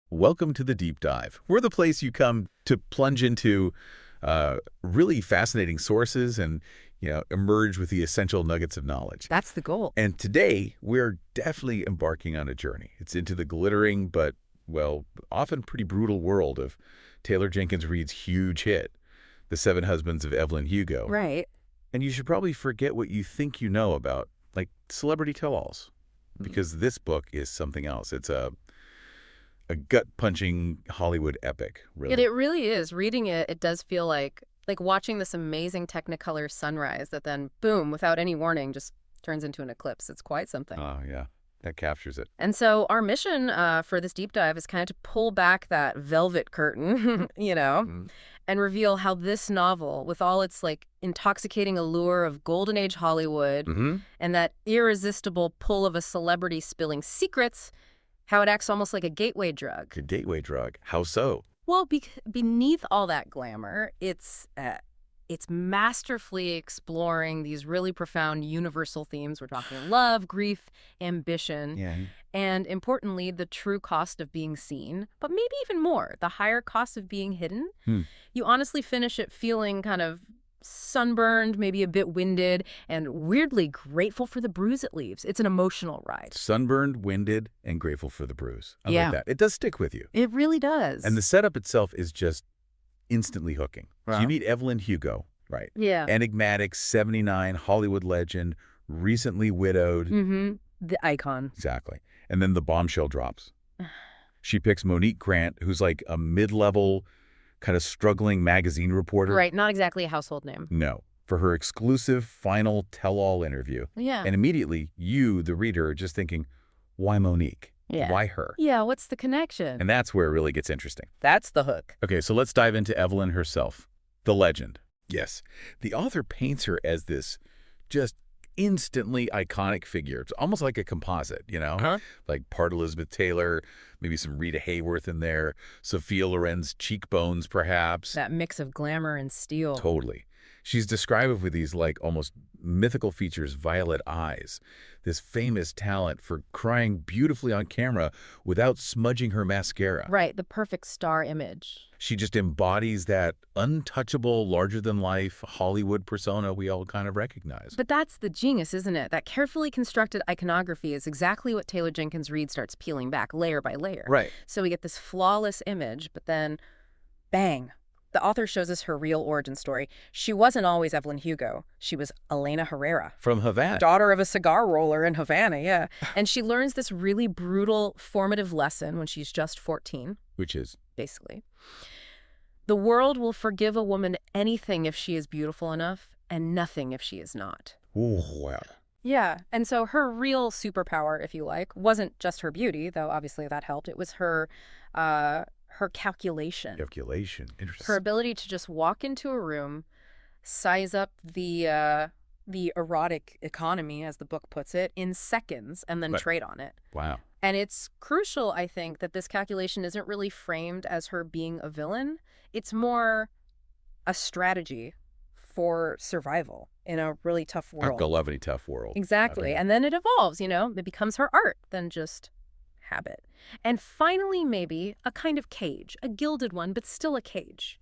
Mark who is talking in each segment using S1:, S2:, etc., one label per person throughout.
S1: Welcome to the Deep Dive. We're the place you come to plunge into really fascinating sources and, emerge with the essential nuggets of knowledge.
S2: That's the goal.
S1: And today, we're definitely embarking on a journey. It's into the glittering but, well, often pretty brutal world of Taylor Jenkins Reid's huge hit, The Seven Husbands of Evelyn Hugo.
S2: Right.
S1: And you should probably forget what you think you know about, like, celebrity tell-alls, because this book is something else. It's a gut-punching Hollywood epic, really.
S2: It really is. Reading it, it does feel like watching this amazing Technicolor sunrise that then, boom, without any warning, just turns into an eclipse. It's quite something.
S1: Oh, yeah. That captures it.
S2: And so our mission for this deep dive is kind of to pull back that velvet curtain, and reveal how this novel, with all its intoxicating allure of golden age Hollywood and that irresistible pull of a celebrity spilling secrets, how it acts almost like a gateway drug.
S1: A gateway drug. How so?
S2: Well, beneath all that glamour, it's masterfully exploring these really profound universal themes. We're talking love, grief, ambition, and importantly, the true cost of being seen, but maybe even more, the higher cost of being hidden. You honestly finish it feeling kind of sunburned, maybe a bit winded, and weirdly grateful for the bruise it leaves. It's an emotional ride.
S1: Sunburned, winded, and grateful for the bruise. I
S2: Yeah.
S1: like that. It does stick with you.
S2: It really does.
S1: And the setup itself is just instantly hooking. So
S2: Wow.
S1: you meet Evelyn Hugo, right?
S2: Yeah.
S1: Enigmatic, 79, Hollywood legend, recently widowed.
S2: The icon.
S1: Exactly. And then the bombshell drops. She picks Monique Grant, who's like a mid-level, kind of struggling magazine reporter.
S2: Right, not exactly a household name.
S1: No. For her exclusive final tell-all interview.
S2: Yeah.
S1: And immediately, you, the reader, are just thinking, why Monique?
S2: Yeah.
S1: Why her?
S2: Yeah, what's the connection?
S1: And that's where it really gets interesting.
S2: That's the hook.
S1: Okay, so let's dive into Evelyn herself, the legend. Yes, the author paints her as this just instantly iconic figure. It's almost like a composite, like part Elizabeth Taylor, maybe some Rita Hayworth in there, Sophia Loren's cheekbones, perhaps.
S2: That mix of glamour and steel.
S1: Totally. She's described with these almost mythical features, violet eyes, this famous talent for crying beautifully on camera without smudging her mascara.
S2: Right, the perfect star image.
S1: She just embodies that untouchable, larger-than-life Hollywood persona we all kind of recognize.
S2: But that's the genius, isn't it? That carefully constructed iconography is exactly what Taylor Jenkins Reid starts peeling back layer by layer.
S1: Right.
S2: So we get this flawless image, but then, bang. The author shows us her real origin story. She wasn't always Evelyn Hugo. She was Elena Herrera.
S1: From Havana.
S2: Daughter of a cigar roller in Havana, yeah. And she learns this really brutal, formative lesson when she's just 14.
S1: Which is?
S2: Basically. The world will forgive a woman anything if she is beautiful enough, and nothing if she is not.
S1: Ooh, wow.
S2: Yeah, and so her real superpower, if you like, wasn't just her beauty, though obviously that helped. It was her calculation.
S1: Calculation. Interesting.
S2: Her ability to just walk into a room, size up the erotic economy, as the book puts it, in seconds, and then trade on it.
S1: Wow.
S2: And it's crucial, I think, that this calculation isn't really framed as her being a villain. It's more a strategy for survival in a really tough world.
S1: A lovely tough world.
S2: Exactly. And then it evolves, it becomes her art than just habit. And finally, maybe a kind of cage, a gilded one, but still a cage.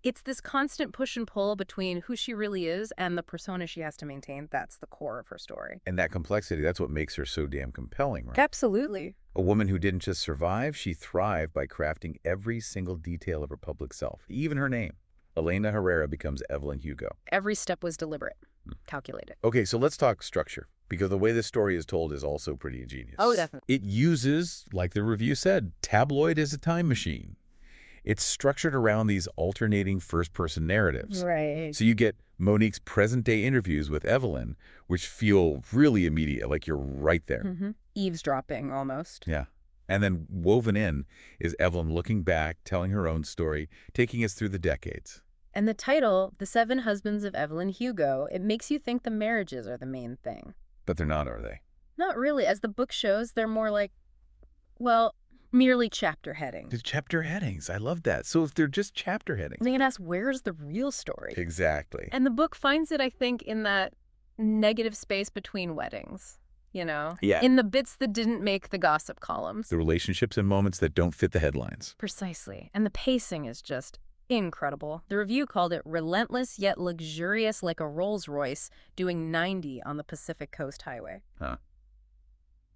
S2: It's this constant push and pull between who she really is and the persona she has to maintain. That's the core of her story.
S1: And that complexity, that's what makes her so damn compelling, right?
S2: Absolutely.
S1: A woman who didn't just survive, she thrived by crafting every single detail of her public self, even her name. Elena Herrera becomes Evelyn Hugo.
S2: Every step was deliberate, calculated.
S1: Okay, so let's talk structure, because the way this story is told is also pretty ingenious.
S2: Oh, definitely.
S1: It uses, like the review said, tabloid as a time machine. It's structured around these alternating first-person narratives.
S2: Right.
S1: So you get Monique's present-day interviews with Evelyn, which feel really immediate, like you're right there.
S2: Eavesdropping, almost.
S1: Yeah. And then woven in is Evelyn looking back, telling her own story, taking us through the decades.
S2: And the title, The Seven Husbands of Evelyn Hugo, it makes you think the marriages are the main thing.
S1: But they're not, are they?
S2: Not really. As the book shows, they're more like, well, merely chapter headings.
S1: The chapter headings. I love that. So if they're just chapter headings.
S2: Then you can ask, where's the real story?
S1: Exactly.
S2: And the book finds it, I think, in that negative space between weddings.
S1: Yeah.
S2: in the bits that didn't make the gossip columns.
S1: The relationships and moments that don't fit the headlines.
S2: Precisely. And the pacing is just incredible. The review called it relentless yet luxurious like a Rolls-Royce doing 90 on the Pacific Coast Highway.
S1: Huh.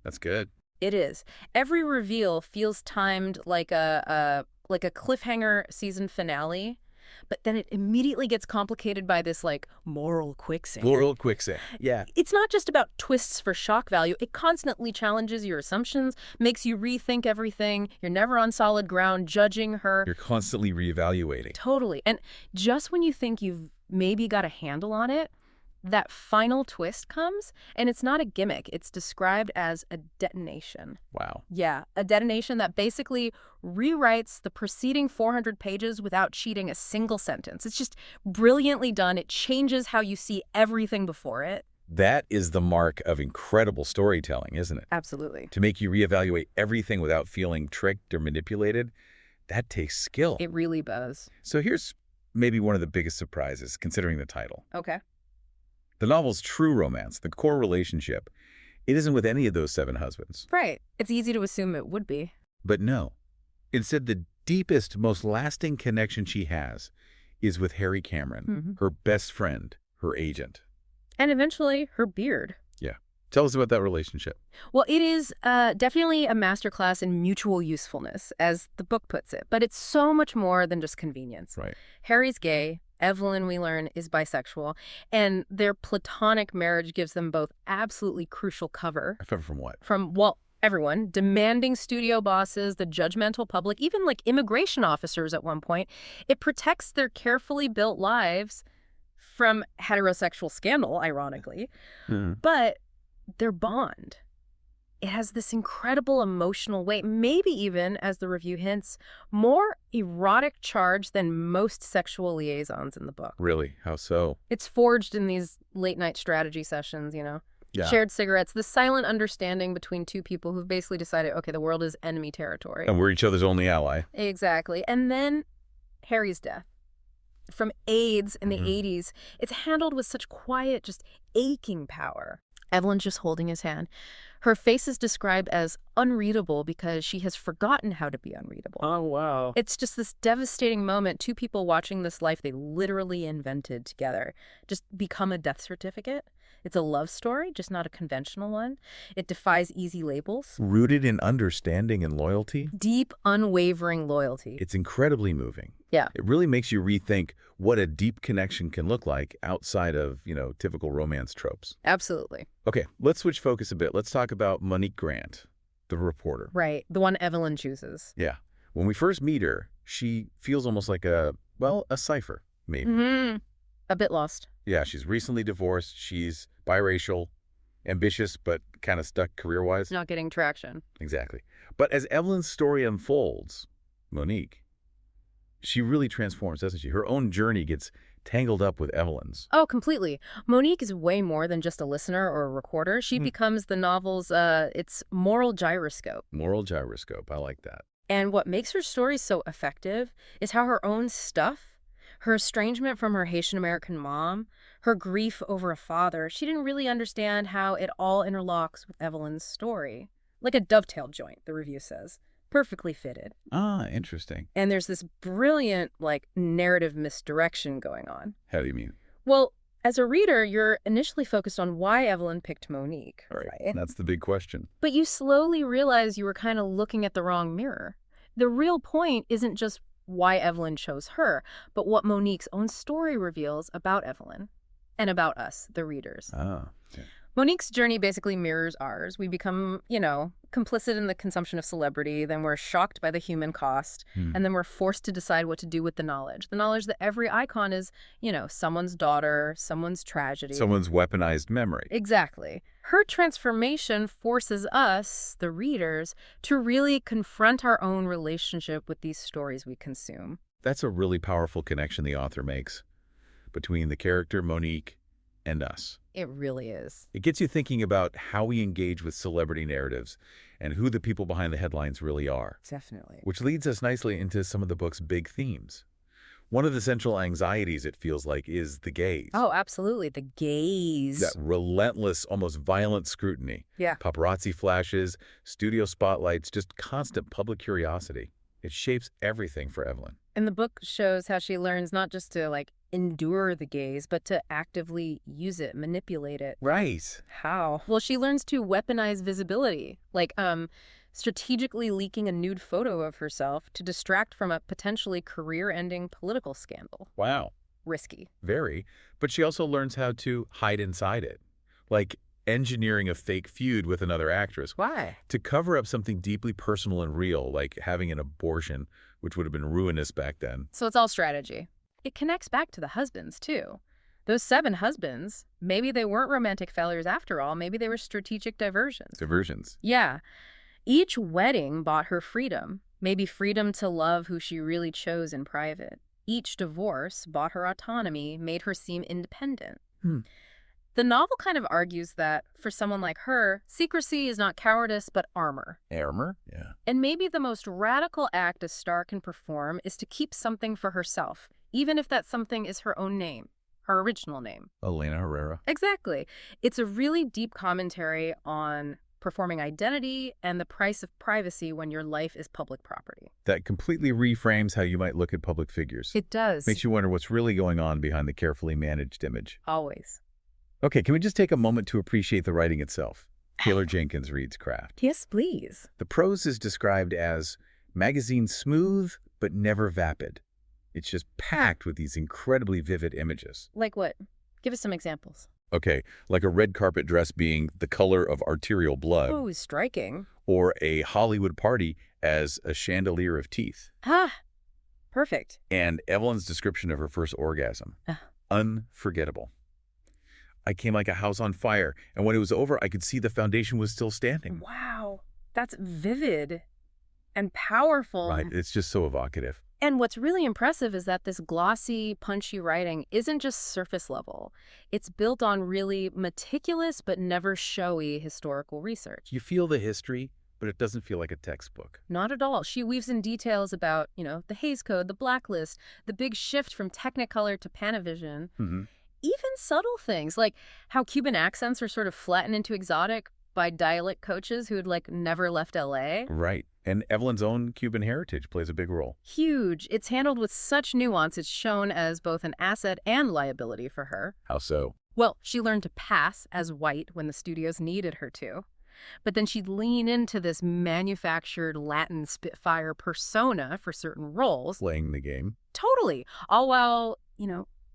S1: That's good.
S2: It is. Every reveal feels timed like a cliffhanger season finale, but then it immediately gets complicated by this moral quicksand.
S1: Moral quicksand. Yeah.
S2: It's not just about twists for shock value. It constantly challenges your assumptions, makes you rethink everything. You're never on solid ground, judging her.
S1: You're constantly reevaluating.
S2: Totally. And just when you think you've maybe got a handle on it, that final twist comes, and it's not a gimmick. It's described as a detonation.
S1: Wow.
S2: Yeah, a detonation that basically rewrites the preceding 400 pages without cheating a single sentence. It's just brilliantly done. It changes how you see everything before it.
S1: That is the mark of incredible storytelling, isn't it?
S2: Absolutely.
S1: To make you reevaluate everything without feeling tricked or manipulated, that takes skill.
S2: It really does.
S1: So here's maybe one of the biggest surprises, considering the title.
S2: Okay.
S1: The novel's true romance, the core relationship, it isn't with any of those 7 husbands.
S2: Right. It's easy to assume it would be.
S1: But no. Instead, the deepest, most lasting connection she has is with Harry Cameron, her best friend, her agent.
S2: And eventually, her beard.
S1: Yeah. Tell us about that relationship.
S2: Well, it is definitely a masterclass in mutual usefulness, as the book puts it. But it's so much more than just convenience.
S1: Right.
S2: Harry's gay. Evelyn, we learn, is bisexual, and their platonic marriage gives them both absolutely crucial cover.
S1: Cover from what?
S2: From, everyone, demanding studio bosses, the judgmental public, even immigration officers at one point. It protects their carefully built lives from heterosexual scandal, ironically, but their bond. It has this incredible emotional weight, maybe even, as the review hints, more erotic charge than most sexual liaisons in the book.
S1: Really? How so?
S2: It's forged in these late-night strategy sessions, Yeah. Shared cigarettes, the silent understanding between two people who've basically decided, okay, the world is enemy territory.
S1: And we're each other's only ally.
S2: Exactly. And then Harry's death. From AIDS in the 80s, it's handled with such quiet, just aching power. Evelyn's just holding his hand. Her face is described as unreadable because she has forgotten how to be unreadable.
S3: Oh, wow.
S2: It's just this devastating moment. 2 people watching this life they literally invented together just become a death certificate. It's a love story, just not a conventional one. It defies easy labels.
S1: Rooted in understanding and loyalty.
S2: Deep, unwavering loyalty.
S1: It's incredibly moving.
S2: Yeah.
S1: It really makes you rethink what a deep connection can look like outside of, typical romance tropes.
S2: Absolutely.
S1: Okay, let's switch focus a bit. Let's talk about Monique Grant, the reporter.
S2: Right. The one Evelyn chooses.
S1: Yeah. When we first meet her, she feels almost like a cipher, maybe.
S2: A bit lost.
S1: Yeah, she's recently divorced. She's biracial, ambitious, but kind of stuck career-wise.
S2: Not getting traction.
S1: Exactly. But as Evelyn's story unfolds, Monique, she really transforms, doesn't she? Her own journey gets tangled up with Evelyn's.
S2: Oh, completely. Monique is way more than just a listener or a recorder. She becomes the novel's, its moral gyroscope.
S1: Moral gyroscope. I like that.
S2: And what makes her story so effective is how her own stuff, her estrangement from her Haitian-American mom, her grief over a father, she didn't really understand how it all interlocks with Evelyn's story. Like a dovetail joint, the review says. Perfectly fitted.
S1: Ah, interesting.
S2: And there's this brilliant, narrative misdirection going on.
S1: How do you mean?
S2: Well, as a reader, you're initially focused on why Evelyn picked Monique, right?
S1: That's the big question.
S2: But you slowly realize you were kind of looking at the wrong mirror. The real point isn't just why Evelyn chose her, but what Monique's own story reveals about Evelyn and about us, the readers.
S1: Ah, yeah.
S2: Monique's journey basically mirrors ours. We become, complicit in the consumption of celebrity, then we're shocked by the human cost, and then we're forced to decide what to do with the knowledge. The knowledge that every icon is, someone's daughter, someone's tragedy.
S1: Someone's weaponized memory.
S2: Exactly. Her transformation forces us, the readers, to really confront our own relationship with these stories we consume.
S1: That's a really powerful connection the author makes between the character Monique and us.
S2: It really is.
S1: It gets you thinking about how we engage with celebrity narratives and who the people behind the headlines really are.
S2: Definitely.
S1: Which leads us nicely into some of the book's big themes. One of the central anxieties, it feels like, is the gaze.
S2: Oh, absolutely. The gaze.
S1: That relentless, almost violent scrutiny.
S2: Yeah.
S1: Paparazzi flashes, studio spotlights, just constant public curiosity. It shapes everything for Evelyn.
S2: And the book shows how she learns not just to, endure the gaze, but to actively use it, manipulate it.
S1: Right.
S2: How? Well, she learns to weaponize visibility, strategically leaking a nude photo of herself to distract from a potentially career-ending political scandal.
S1: Wow.
S2: Risky.
S1: Very. But she also learns how to hide inside it. Like engineering a fake feud with another actress.
S2: Why?
S1: To cover up something deeply personal and real, like having an abortion, which would have been ruinous back then.
S2: So it's all strategy. It connects back to the husbands, too. Those 7 husbands, maybe they weren't romantic failures after all. Maybe they were strategic diversions.
S1: Diversions.
S2: Yeah. Each wedding bought her freedom, maybe freedom to love who she really chose in private. Each divorce bought her autonomy, made her seem independent. The novel kind of argues that, for someone like her, secrecy is not cowardice, but armor.
S1: Armor? Yeah.
S2: And maybe the most radical act a star can perform is to keep something for herself, even if that something is her own name, her original name.
S1: Elena Herrera.
S2: Exactly. It's a really deep commentary on performing identity and the price of privacy when your life is public property.
S1: That completely reframes how you might look at public figures.
S2: It does.
S1: Makes you wonder what's really going on behind the carefully managed image.
S2: Always.
S1: Okay, can we just take a moment to appreciate the writing itself? Taylor Jenkins Reid's craft.
S2: Yes, please.
S1: The prose is described as magazine smooth, but never vapid. It's just packed with these incredibly vivid images.
S2: Like what? Give us some examples.
S1: Okay, like a red carpet dress being the color of arterial blood.
S2: Oh, striking.
S1: Or a Hollywood party as a chandelier of teeth.
S2: Ah, perfect.
S1: And Evelyn's description of her first orgasm. Unforgettable. I came like a house on fire, and when it was over, I could see the foundation was still standing.
S2: Wow, that's vivid and powerful.
S1: Right, it's just so evocative.
S2: And what's really impressive is that this glossy, punchy writing isn't just surface level. It's built on really meticulous but never showy historical research.
S1: You feel the history, but it doesn't feel like a textbook.
S2: Not at all. She weaves in details about, the Hays Code, the blacklist, the big shift from Technicolor to Panavision. Even subtle things, like how Cuban accents are sort of flattened into exotic by dialect coaches who had, never left L.A.
S1: Right. And Evelyn's own Cuban heritage plays a big role.
S2: Huge. It's handled with such nuance. It's shown as both an asset and liability for her.
S1: How so?
S2: Well, she learned to pass as white when the studios needed her to. But then she'd lean into this manufactured Latin Spitfire persona for certain roles.
S1: Playing the game.
S2: Totally. All while,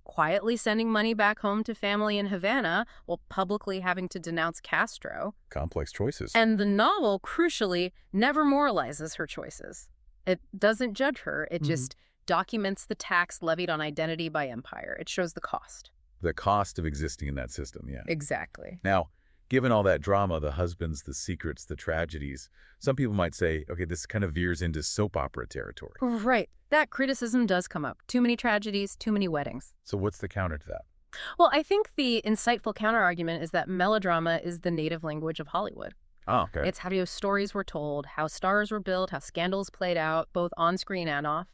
S2: quietly sending money back home to family in Havana while publicly having to denounce Castro.
S1: Complex choices.
S2: And the novel, crucially, never moralizes her choices. It doesn't judge her. It just documents the tax levied on identity by empire. It shows the cost.
S1: The cost of existing in that system, yeah.
S2: Exactly.
S1: Now, given all that drama, the husbands, the secrets, the tragedies, some people might say, okay, this kind of veers into soap opera territory.
S2: Right. That criticism does come up. Too many tragedies, too many weddings.
S1: So what's the counter to that?
S2: Well, I think the insightful counterargument is that melodrama is the native language of Hollywood.
S1: Oh, okay.
S2: It's how stories were told, how stars were built, how scandals played out, both on screen and off.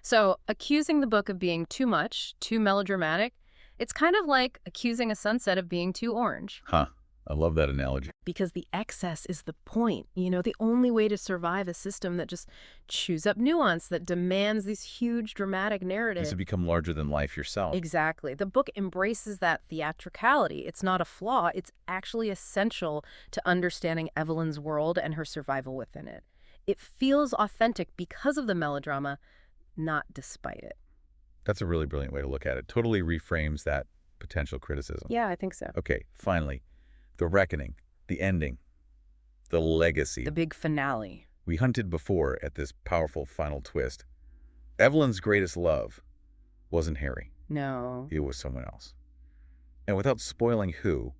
S2: So accusing the book of being too much, too melodramatic, it's kind of like accusing a sunset of being too orange.
S1: Huh. I love that analogy.
S2: Because the excess is the point. The only way to survive a system that just chews up nuance, that demands these huge dramatic narratives.
S1: Is to become larger than life yourself.
S2: Exactly. The book embraces that theatricality. It's not a flaw. It's actually essential to understanding Evelyn's world and her survival within it. It feels authentic because of the melodrama, not despite it.
S1: That's a really brilliant way to look at it. Totally reframes that potential criticism.
S2: Yeah, I think so.
S1: Okay, finally. The reckoning, the ending, the legacy.
S2: The big finale.
S1: We hunted before at this powerful final twist. Evelyn's greatest love wasn't Harry.
S2: No.
S1: It was someone else. And without spoiling who,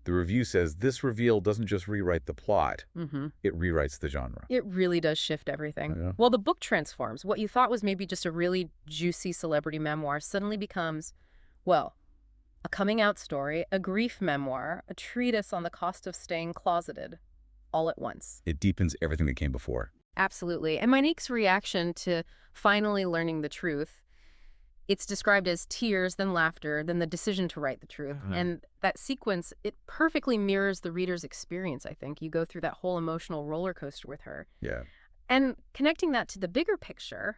S1: the review says this reveal doesn't just rewrite the plot, it rewrites the genre.
S2: It really does shift everything.
S1: Yeah.
S2: Well, the book transforms. What you thought was maybe just a really juicy celebrity memoir suddenly becomes, a coming-out story, a grief memoir, a treatise on the cost of staying closeted, all at once.
S1: It deepens everything that came before.
S2: Absolutely. And Monique's reaction to finally learning the truth, It's described as tears, then laughter, then the decision to write the truth. And that sequence, it perfectly mirrors the reader's experience, I think. You go through that whole emotional roller coaster with her.
S1: Yeah.
S2: And connecting that to the bigger picture,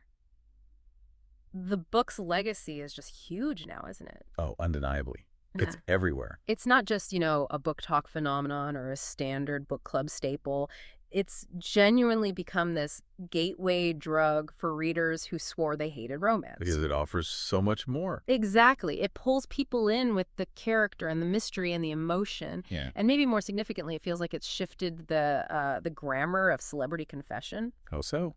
S2: the book's legacy is just huge now, isn't it?
S1: Oh, undeniably. It's everywhere.
S2: It's not just, a book talk phenomenon or a standard book club staple. It's genuinely become this gateway drug for readers who swore they hated romance.
S1: Because it offers so much more.
S2: Exactly. It pulls people in with the character and the mystery and the emotion.
S1: Yeah.
S2: And maybe more significantly, it feels like it's shifted the grammar of celebrity confession.
S1: How so?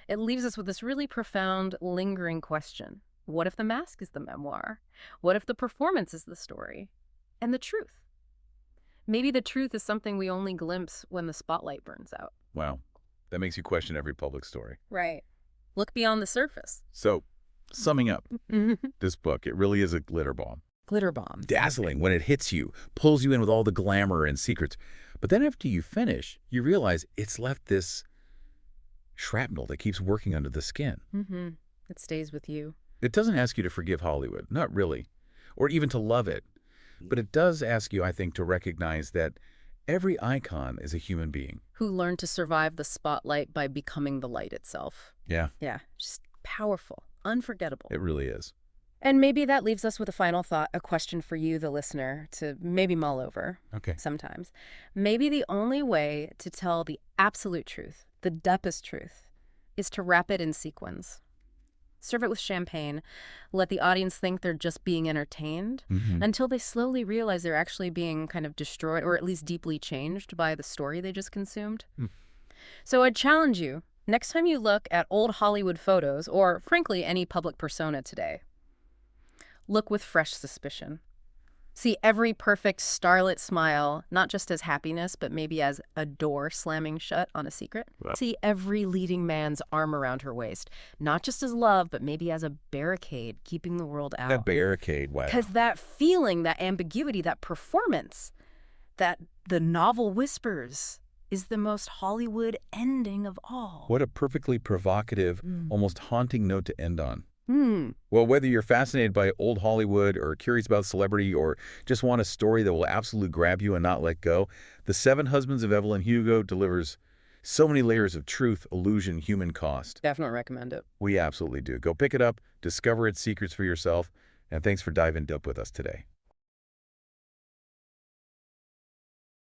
S2: It leaves us with this really profound, lingering question. What if the mask is the memoir? What if the performance is the story? And the truth? Maybe the truth is something we only glimpse when the spotlight burns out.
S1: Wow. That makes you question every public story.
S2: Right. Look beyond the surface.
S1: So, summing up, this book, it really is a glitter bomb.
S2: Glitter bomb.
S1: Dazzling when it hits you, pulls you in with all the glamour and secrets. But then after you finish, you realize it's left this shrapnel that keeps working under the skin.
S2: It stays with you.
S1: It doesn't ask you to forgive Hollywood, not really, or even to love it. But it does ask you, I think, to recognize that every icon is a human being.
S2: Who learned to survive the spotlight by becoming the light itself.
S1: Yeah.
S2: Yeah, just powerful, unforgettable.
S1: It really is.
S2: And maybe that leaves us with a final thought, a question for you, the listener, to maybe mull over sometimes. Maybe the only way to tell the absolute truth, the deepest truth, is to wrap it in sequins. Serve it with champagne. Let the audience think they're just being entertained until they slowly realize they're actually being kind of destroyed or at least deeply changed by the story they just consumed. So I'd challenge you, next time you look at old Hollywood photos or, frankly, any public persona today, look with fresh suspicion. See every perfect starlit smile, not just as happiness, but maybe as a door slamming shut on a secret. Wow. See every leading man's arm around her waist, not just as love, but maybe as a barricade keeping the world out.
S1: That barricade, wow.
S2: Because that feeling, that ambiguity, that performance, that the novel whispers is the most Hollywood ending of all.
S1: What a perfectly provocative, almost haunting note to end on. Well, whether you're fascinated by old Hollywood or curious about celebrity or just want a story that will absolutely grab you and not let go, The Seven Husbands of Evelyn Hugo delivers so many layers of truth, illusion, human cost.
S2: Definitely recommend it.
S1: We absolutely do. Go pick it up, discover its secrets for yourself, and thanks for diving deep with us today.